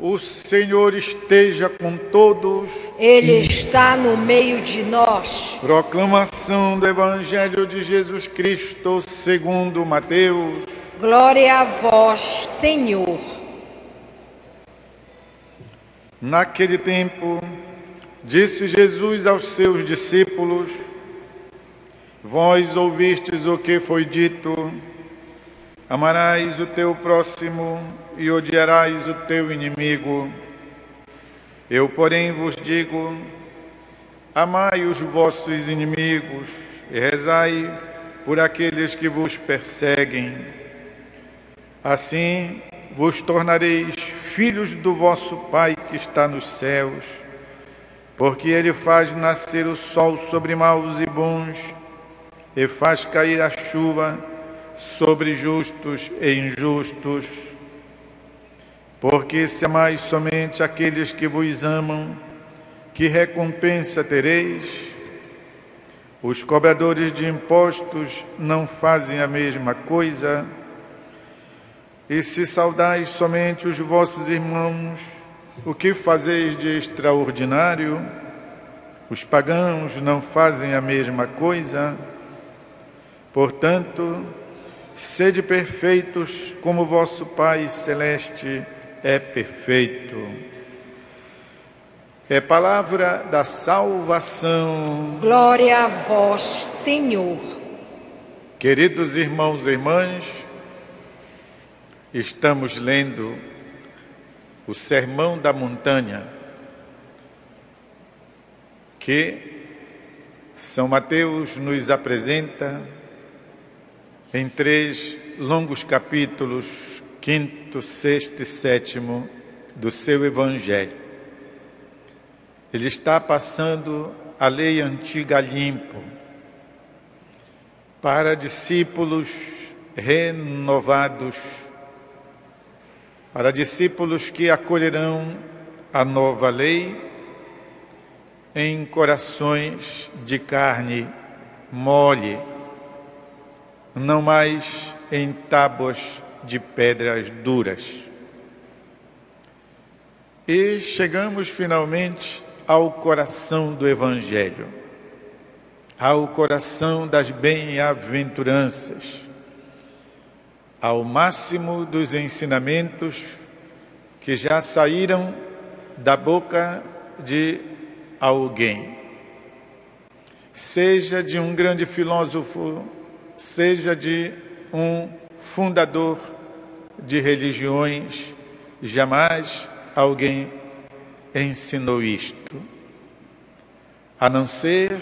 O Senhor esteja com todos. Ele está no meio de nós. Proclamação do Evangelho de Jesus Cristo segundo Mateus. Glória a vós, Senhor. Naquele tempo, disse Jesus aos seus discípulos: Vós ouvistes o que foi dito: amarás o teu próximo e odiarás o teu inimigo. Eu, porém, vos digo: amai os vossos inimigos e rezai por aqueles que vos perseguem. Assim vos tornareis filhos do vosso Pai que está nos céus, porque Ele faz nascer o sol sobre maus e bons e faz cair a chuva sobre justos e injustos. Porque se amais somente aqueles que vos amam, que recompensa tereis? Os cobradores de impostos não fazem a mesma coisa? E se saudais somente os vossos irmãos, o que fazeis de extraordinário? Os pagãos não fazem a mesma coisa? Portanto, sede perfeitos como vosso Pai Celeste é perfeito. É palavra da salvação. Glória a vós, Senhor. Queridos irmãos e irmãs, estamos lendo o Sermão da Montanha, que São Mateus nos apresenta em 3 longos capítulos, 5º, 6º e 7º do seu Evangelho. Ele está passando a lei antiga limpo para discípulos renovados, para discípulos que acolherão a nova lei em corações de carne mole, não mais em tábuas de pedras duras. E chegamos finalmente ao coração do Evangelho, ao coração das bem-aventuranças, ao máximo dos ensinamentos que já saíram da boca de alguém, seja de um grande filósofo, seja de um fundador de religiões, jamais alguém ensinou isto, a não ser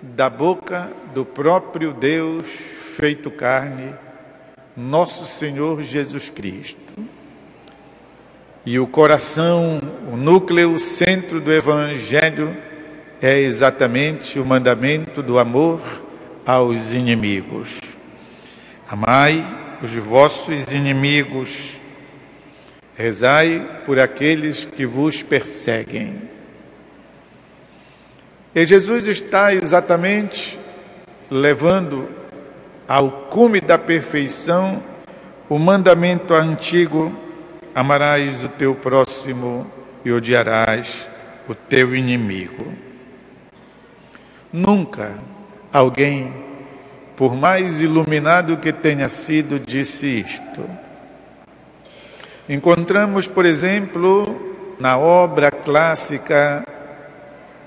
da boca do próprio Deus feito carne, nosso Senhor Jesus Cristo. E o coração, o núcleo, o centro do Evangelho é exatamente o mandamento do amor aos inimigos. Amai os vossos inimigos, rezai por aqueles que vos perseguem. E Jesus está exatamente levando ao cume da perfeição o mandamento antigo: amarás o teu próximo e odiarás o teu inimigo. Nunca alguém, por mais iluminado que tenha sido, disse isto. Encontramos, por exemplo, na obra clássica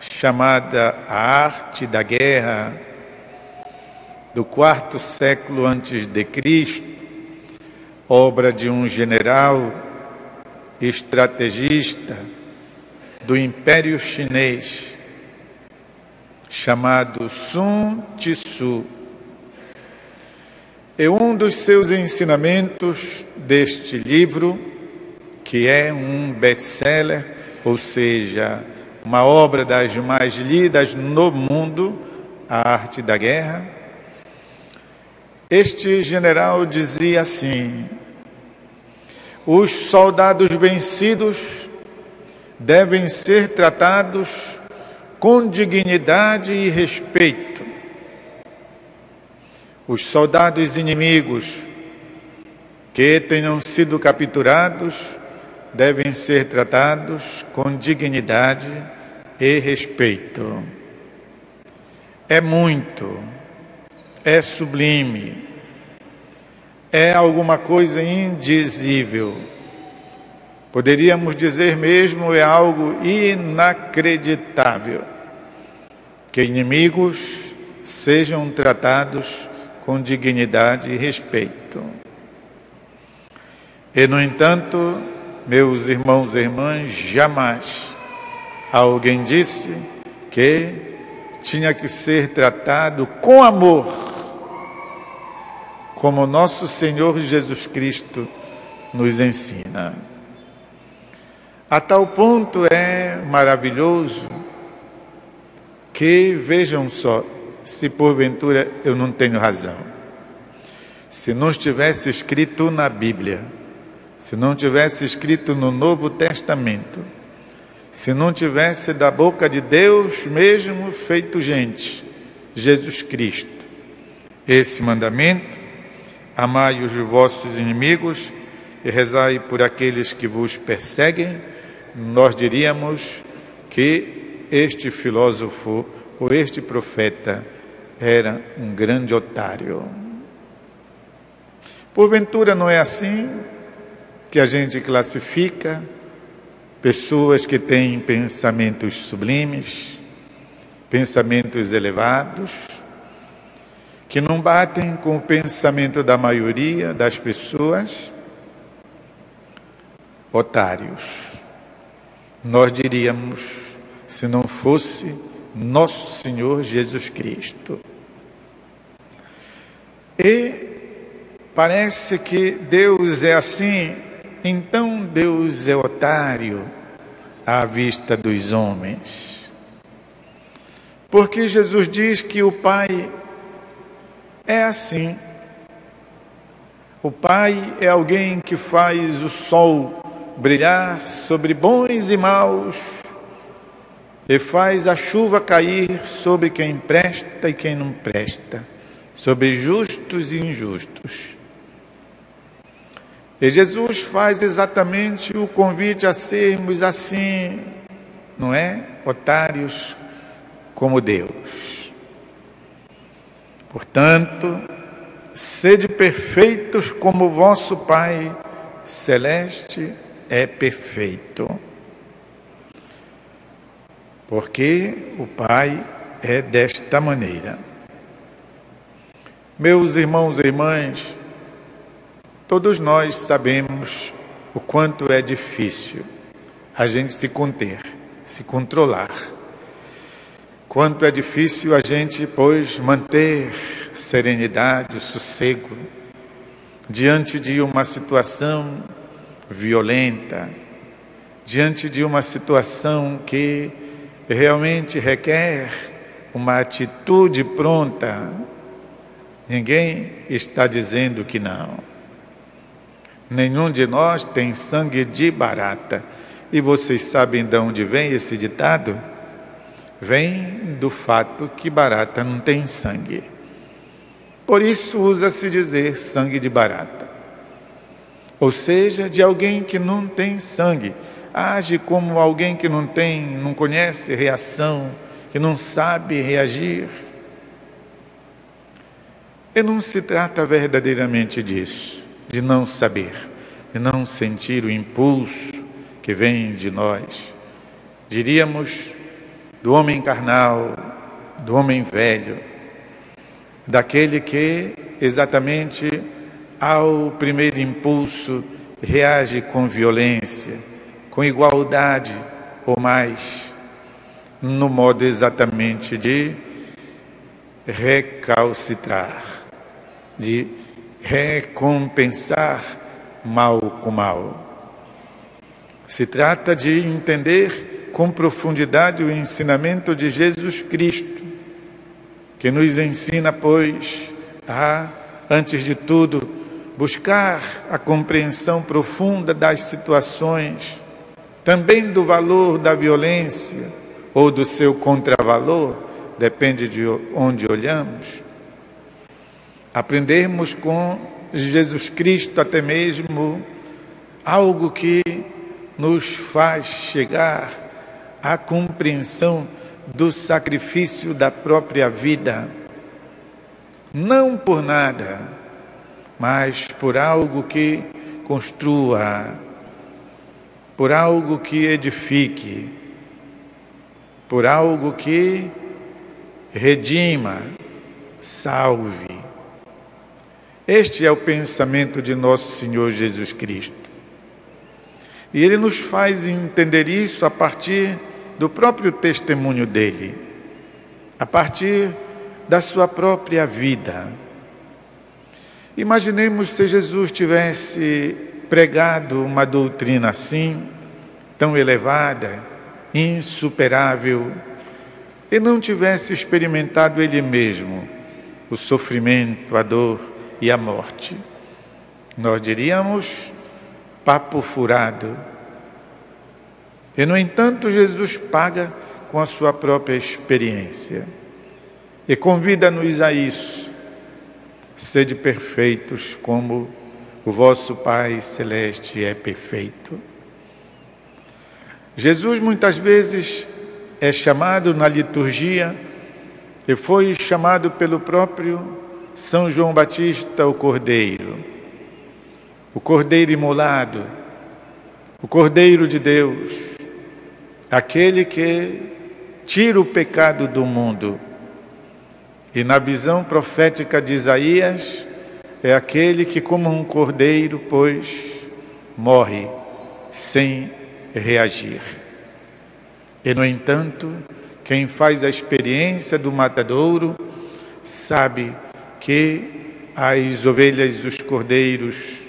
chamada A Arte da Guerra, do 4º século antes de Cristo, obra de um general estrategista do Império Chinês, chamado Sun Tzu. E um dos seus ensinamentos deste livro, que é um best-seller, ou seja, uma obra das mais lidas no mundo, A Arte da Guerra, este general dizia assim: os soldados vencidos devem ser tratados com dignidade e respeito. Os soldados inimigos que tenham sido capturados devem ser tratados com dignidade e respeito. É muito, é sublime, é alguma coisa indizível. Poderíamos dizer mesmo, é algo inacreditável, que inimigos sejam tratados com dignidade e respeito. E, no entanto, meus irmãos e irmãs, jamais alguém disse que tinha que ser tratado com amor, como nosso Senhor Jesus Cristo nos ensina. A tal ponto é maravilhoso que, vejam só, se porventura eu não tenho razão, se não estivesse escrito na Bíblia, se não tivesse escrito no Novo Testamento, se não tivesse da boca de Deus mesmo feito gente, Jesus Cristo, esse mandamento: amai os vossos inimigos e rezai por aqueles que vos perseguem, nós diríamos que este filósofo ou este profeta era um grande otário. Porventura não é assim que a gente classifica pessoas que têm pensamentos sublimes, pensamentos elevados, que não batem com o pensamento da maioria das pessoas? Otários. Nós diríamos, se não fosse nosso Senhor Jesus Cristo. E parece que Deus é assim, então Deus é otário à vista dos homens. Porque Jesus diz que o Pai é assim. O Pai é alguém que faz o sol brilhar sobre bons e maus e faz a chuva cair sobre quem presta e quem não presta, sobre justos e injustos. E Jesus faz exatamente o convite a sermos assim, não é? Otários como Deus. Portanto, sede perfeitos como vosso Pai Celeste é perfeito. Porque o Pai é desta maneira. Meus irmãos e irmãs, todos nós sabemos o quanto é difícil a gente se conter, se controlar. Quanto é difícil a gente, pois, manter serenidade, sossego, diante de uma situação violenta, diante de uma situação que realmente requer uma atitude pronta. Ninguém está dizendo que não. Nenhum de nós tem sangue de barata. E vocês sabem de onde vem esse ditado? Vem do fato que barata não tem sangue. Por isso usa-se dizer sangue de barata. Ou seja, de alguém que não tem sangue. Age como alguém que não conhece reação, que não sabe reagir. E não se trata verdadeiramente disso, de não saber, de não sentir o impulso que vem de nós. Diríamos do homem carnal, do homem velho, daquele que exatamente ao primeiro impulso reage com violência, com igualdade ou mais, no modo exatamente de recalcitrar, de recompensar mal com mal. Se trata de entender com profundidade o ensinamento de Jesus Cristo, que nos ensina, pois, a, antes de tudo, buscar a compreensão profunda das situações, também do valor da violência ou do seu contravalor, depende de onde olhamos. Aprendermos com Jesus Cristo até mesmo algo que nos faz chegar à compreensão do sacrifício da própria vida, não por nada, mas por algo que construa, por algo que edifique, por algo que redima, salve. Este é o pensamento de nosso Senhor Jesus Cristo. E Ele nos faz entender isso a partir do próprio testemunho dele, a partir da sua própria vida. Imaginemos se Jesus tivesse pregado uma doutrina assim, tão elevada, insuperável, e não tivesse experimentado ele mesmo o sofrimento, a dor e a morte. Nós diríamos papo furado. E, no entanto, Jesus paga com a sua própria experiência e convida-nos a isso. Sede perfeitos como o vosso Pai Celeste é perfeito. Jesus muitas vezes é chamado na liturgia, e foi chamado pelo próprio São João Batista o Cordeiro imolado, o Cordeiro de Deus, aquele que tira o pecado do mundo. E na visão profética de Isaías, é aquele que, como um cordeiro, pois, morre sem reagir. E, no entanto, quem faz a experiência do matadouro sabe que as ovelhas e os cordeiros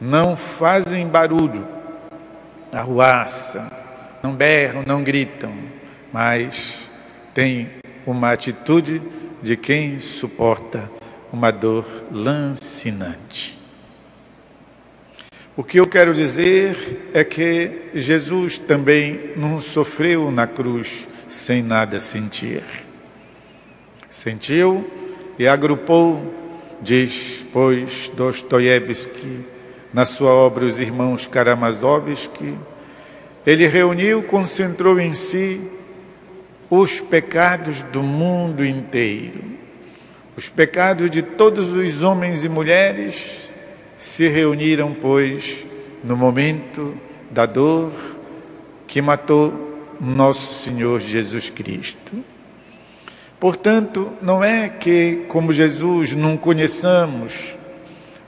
não fazem barulho, arruaça, não berram, não gritam, mas têm uma atitude de quem suporta uma dor lancinante. O que eu quero dizer é que Jesus também não sofreu na cruz sem nada sentir. Sentiu e agrupou, diz, pois, Dostoiévski, na sua obra Os Irmãos Karamazovski, ele reuniu, concentrou em si os pecados do mundo inteiro. Os pecados de todos os homens e mulheres se reuniram, pois, no momento da dor que matou nosso Senhor Jesus Cristo. Portanto, não é que, como Jesus, não conheçamos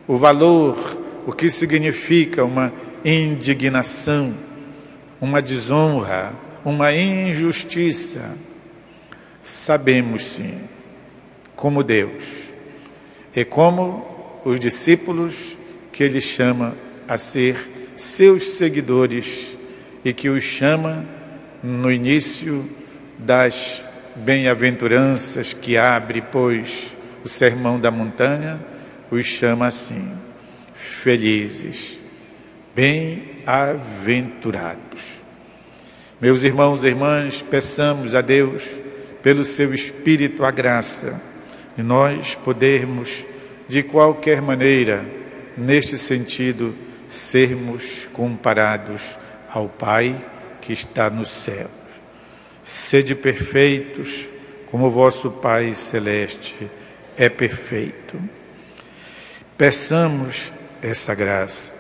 o valor, o que significa uma indignação, uma desonra, uma injustiça. Sabemos sim, como Deus e como os discípulos que Ele chama a ser seus seguidores e que os chama no início das bem-aventuranças que abre, pois, o Sermão da Montanha, os chama assim: felizes, bem-aventurados. Meus irmãos e irmãs, peçamos a Deus, pelo seu Espírito, a graça de nós podermos, de qualquer maneira, neste sentido, sermos comparados ao Pai que está no céu. Sede perfeitos, como o vosso Pai Celeste é perfeito. Peçamos essa graça.